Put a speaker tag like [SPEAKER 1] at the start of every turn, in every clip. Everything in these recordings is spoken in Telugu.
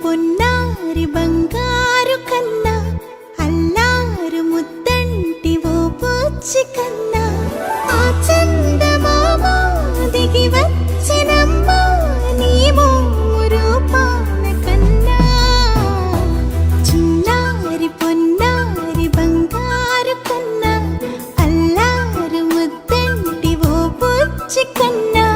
[SPEAKER 1] పొన్నారి బంగారు కన్నా అల్లారు ముద్దంటి ఓ బుచ్చి కన్నా ఆ చందమామ దిగి వచ్చినమ్మ నీ మోము రూపాన కన్నా చిన్నారి పొన్నారి బంగారు కన్నా అల్లారు ముద్దంటి ఓ బుచ్చి కన్నా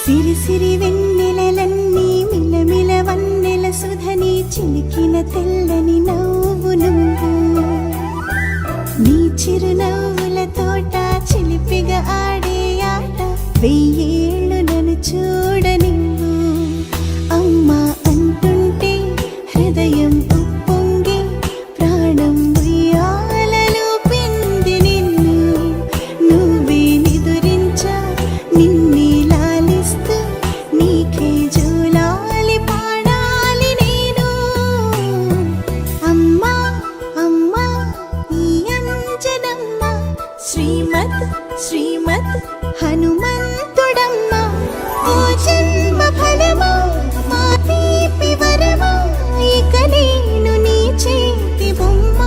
[SPEAKER 1] సిరి సిరి వెన్నెలలన్నీ మిలమిల వన్నెల సుధని చిలికిన తెల్లని నవ్వు నువ్వు నీ చిరునవ్వుల తోట చిలిపిగా ఆడే ఆట వెయ్యేళ్ళు నన్ను చూడ నువ్వు అమ్మా అంటుంటే హృదయం ఉప్పొంగి ప్రాణం ఉయ్యాలలో పిండి నిన్ను నువ్వే నిదురించా నిన్నే నీకే జూలాలి పాడాలి నేను అమ్మా అమ్మా ఈ అంజనమ్మ శ్రీమత్ శ్రీమత్ హనుమంతుడమ్మ ఓ జన్మ ఫలమా మా తీపి వరమా ఇక నేను నీ చేతి బొమ్మ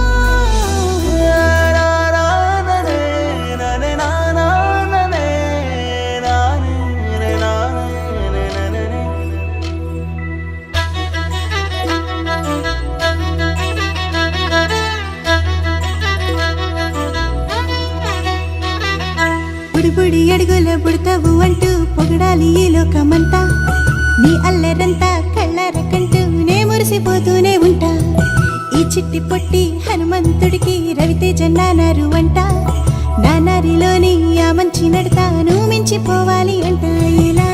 [SPEAKER 1] బుడిబుడి అడుగుల బుడతావు అంటూ పొగడాలి ఈ లోకమంతా నీ అల్లరంతా కళ్ళరకంటూ నే మురిసిపోతూనే ఉంటా ఈ చిట్టి పొట్టి హనుమంతుడికి రవితేజ నానారు అంట నానారిలోని ఆ మంచి నడతా నువ్వు మించిపోవాలి అంట ఇలా